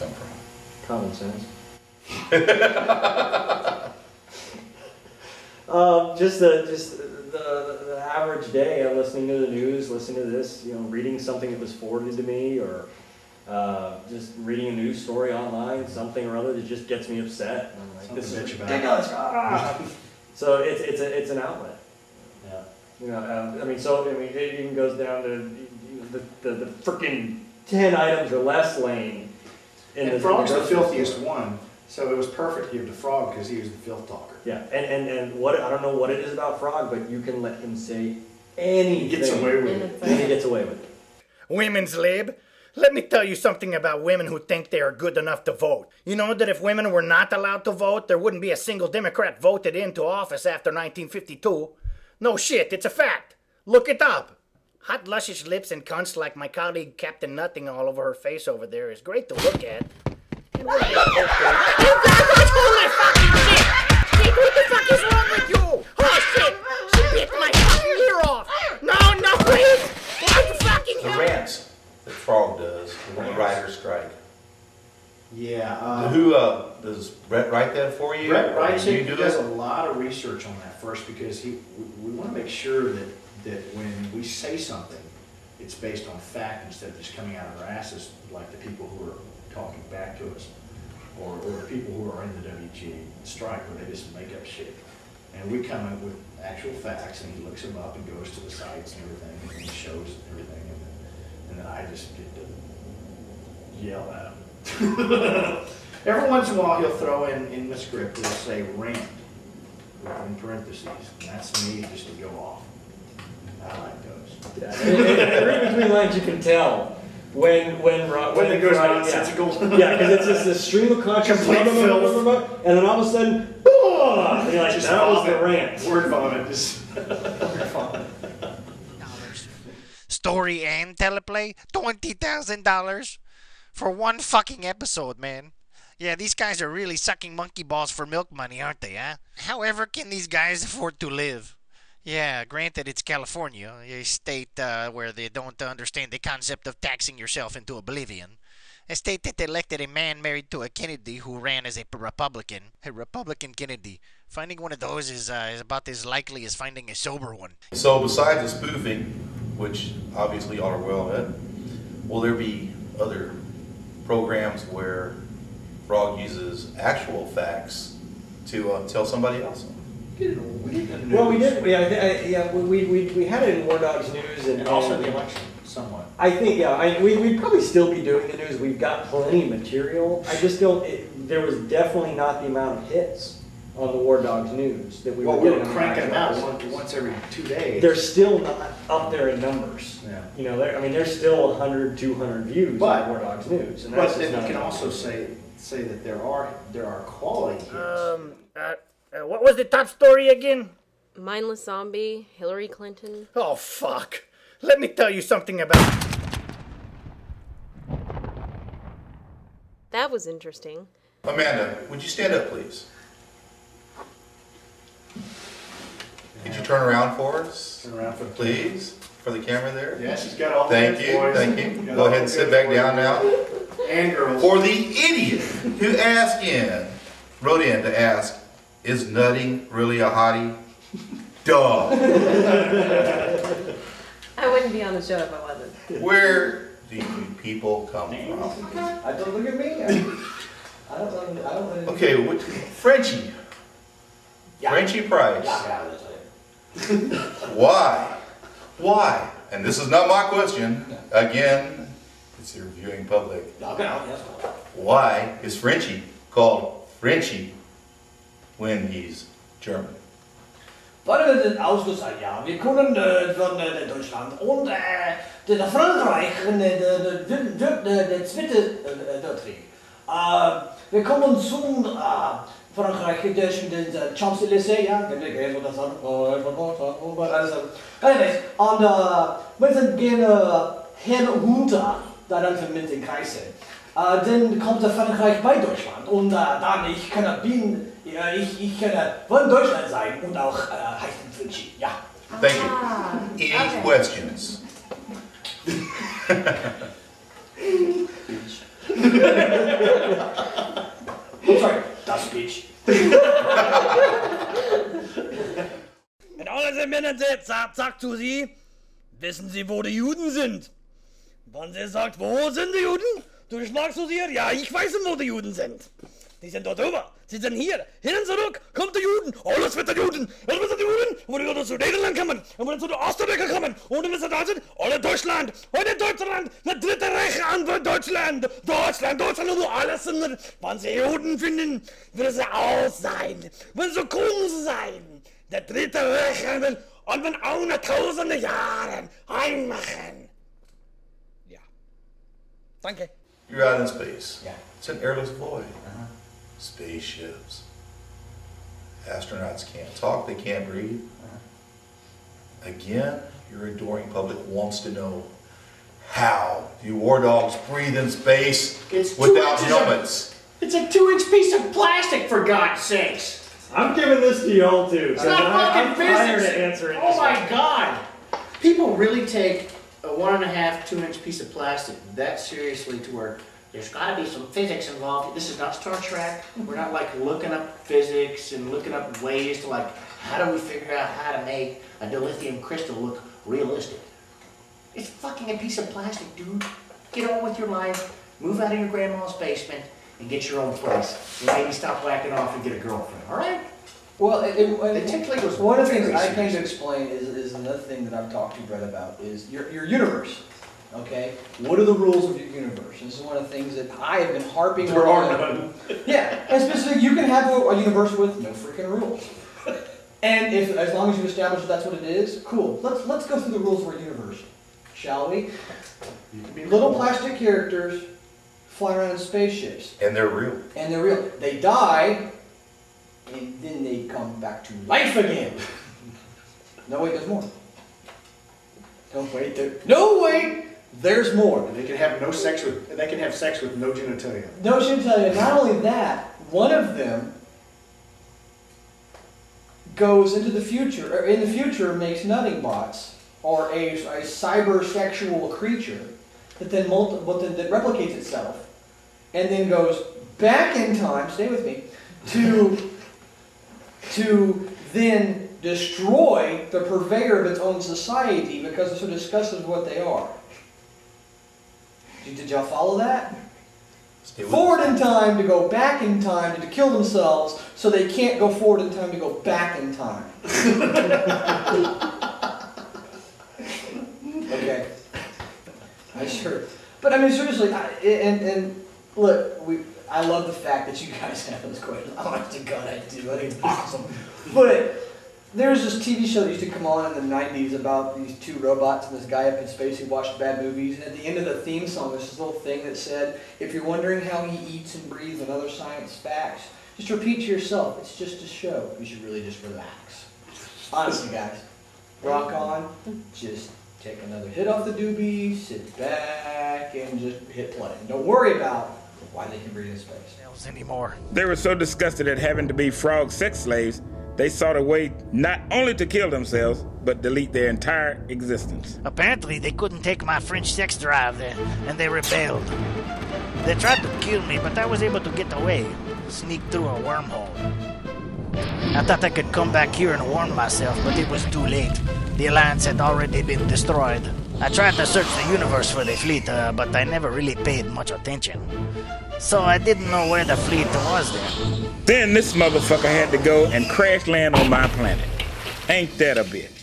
come from? Common sense. Just the average day of listening to the news, listening to this, reading something that was forwarded to me, or just reading a news story online, something or other that just gets me upset. I'm like, this is ridiculous. So it's an outlet. Yeah. It even goes down to the freaking 10 items or less lane. And Frog's the filthiest one, so it was perfect to give to Frog because he was the filth talker. Yeah, and what I don't know what it is about Frog, but you can let him say anything. He gets away with it. And he gets away with it. Women's lib. Let me tell you something about women who think they are good enough to vote. You know that if women were not allowed to vote, there wouldn't be a single Democrat voted into office after 1952. No shit, it's a fact. Look it up. Hot, luscious lips and cunts like my colleague Captain Nutting all over her face over there is great to look at. And what what the fuck is wrong with you? Oh shit! She bit my fucking ear off! No, please! What the fucking The rants that Frog does when the writers strike. Yeah. Who does Brett write that for you? Brett writes it. He does a lot of research on that first because we want to make sure that when we say something, it's based on fact instead of just coming out of our asses like the people who are talking back to us, or the people who are in the WGA strike where they just make up shit. And we come up with actual facts, and he looks them up and goes to the sites and everything, and he shows everything, and then I just get to yell at him. Every once in a while, he'll throw in the script, he'll say rant in parentheses, and that's me just to go off. I like those. Yeah. Between lines, you can tell when it goes nonsensical. Yeah, because it's just a stream of consciousness, and then all of a sudden, and you're like, that was the rant. Word vomit. Word vomit. Story and teleplay? $20,000 for one fucking episode, man. Yeah, these guys are really sucking monkey balls for milk money, aren't they, huh? However can these guys afford to live? Yeah, granted it's California, a state where they don't understand the concept of taxing yourself into oblivion. A state that elected a man married to a Kennedy who ran as a Republican. A Republican Kennedy. Finding one of those is about as likely as finding a sober one. So besides the spoofing, which obviously all are well in, will there be other programs where Frog uses actual facts to tell somebody else? Well, we did. We had it in War Dawgz News and also the election, somewhat. I think, we'd probably still be doing the news. We've got plenty of material. I just don't. There was definitely not the amount of hits on the War Dawgz News that we were getting. We were cranking them out once every 2 days. They're still not up there in numbers. Yeah. There's still 100, 200 views on War Dawgz News. And but then you can also say that there are quality hits. What was the top story again? Mindless zombie, Hillary Clinton. Oh, fuck. Let me tell you something about... That was interesting. Amanda, would you stand up, please? Could you turn around for us? Turn around for please, for the camera there. Yeah, she's got all the Thank you. Go ahead and sit back down now. And girls. For the idiot who wrote in to ask, is nutting really a hottie? Duh. I wouldn't be on the show if I wasn't. Where do you people come from? I don't look at me. I don't. Okay, Frenchie. Yeah. Frenchie Price. Yeah. Why? And this is not my question. Again, it's your viewing public. Why is Frenchie called Frenchie when he's German? Weil wir ausgesagt, ja, wir kommen von Deutschland und der Frankreich, der zweite Weltkrieg. Wir kommen zum Frankreich durch den Champs-Élysées, ja, und wir sind gerne hin und runter, dann mit den Kreisen. Dann kommt der Frankreich bei Deutschland und dann ich kann von Deutschland sein und auch heißen Frenchie, ja. Thank you. Any questions? I'm sorry, das Bitch. Und alle Männer sagt zu sie, wissen Sie, wo die Juden sind? Wenn sie sagt, wo sind die Juden? Du schlagst zu ihr, ja, ich weiß, wo die Juden sind. Die sind dort drüber, sie sind hier, hin und zurück, kommt die Juden, alles wird die Juden, alles wird die Juden, und die Juden zu Niederland kommen, und wenn sie zu Osteuropa kommen, und wenn sie da sind, alle Deutschland, heute Deutschland, das dritte Reich an Deutschland, Deutschland, und wo alles sind, wenn sie Juden finden, wird sie aus sein, wenn sie Kunst sein, der dritte Reich an, und wenn auch nach tausende Jahren heimmachen. Ja. Danke. You're out in space. Yeah. It's an airless void. Spaceships. Astronauts can't talk, they can't breathe. Again, your adoring public wants to know, how do War Dawgz breathe in space without helmets? It's a 2-inch piece of plastic, for God's sakes. I'm giving this to y'all too. It's not fucking tired physics. of answering Oh this my one. God. People really take a 1.5, 2-inch piece of plastic that seriously to where there's got to be some physics involved. This is not Star Trek. We're not like looking up physics and looking up ways to like, how do we figure out how to make a dilithium crystal look realistic? It's fucking a piece of plastic, dude. Get on with your life, move out of your grandma's basement, and get your own place. And maybe stop whacking off and get a girlfriend, all right? Well, It typically was one of the things very I came to serious. explain is another thing that I've talked to Brett about is your universe. Okay, what are the rules of your universe? This is one of the things that I have been harping on. There are none. Yeah, and specifically, you can have a universe with no freaking rules. And if, as long as you establish that that's what it is, cool. Let's go through the rules of our universe, shall we? Little plastic characters fly around in spaceships, And they're real. and they're real. They die, and then they come back to life again. No, wait, there's more. No, wait, no, wait, there's more. They can have sex with no genitalia. No, I should tell you, not only that, one of them goes into the future, or in the future makes nutting bots, or a cyber-sexual creature that then that replicates itself, and then goes back in time, stay with me, to then destroy the purveyor of its own society because it's so disgusted with what they are. Did y'all follow that? Stay with Forward us. in time to go back in time to kill themselves so they can't go forward in time to go back in time. Okay. I sure. But I mean, seriously, look, I love the fact that you guys have those questions. Honest to God, I do. I think it's awesome. But there's this TV show that used to come on in the 90s about these two robots and this guy up in space who watched bad movies. And at the end of the theme song, there's this little thing that said, if you're wondering how he eats and breathes and other science facts, just repeat to yourself, it's just a show. You should really just relax. Honestly, guys, rock on. Just take another hit off the doobie, sit back, and just hit play. Don't worry about why they can breathe in space. Anymore. They were so disgusted at having to be frog sex slaves, they sought a way not only to kill themselves, but delete their entire existence. Apparently, they couldn't take my French sex drive there, and they rebelled. They tried to kill me, but I was able to get away, sneak through a wormhole. I thought I could come back here and warm myself, but it was too late. The Alliance had already been destroyed. I tried to search the universe for the fleet, but I never really paid much attention. So I didn't know where the fleet was there. Then this motherfucker had to go and crash land on my planet. Ain't that a bitch?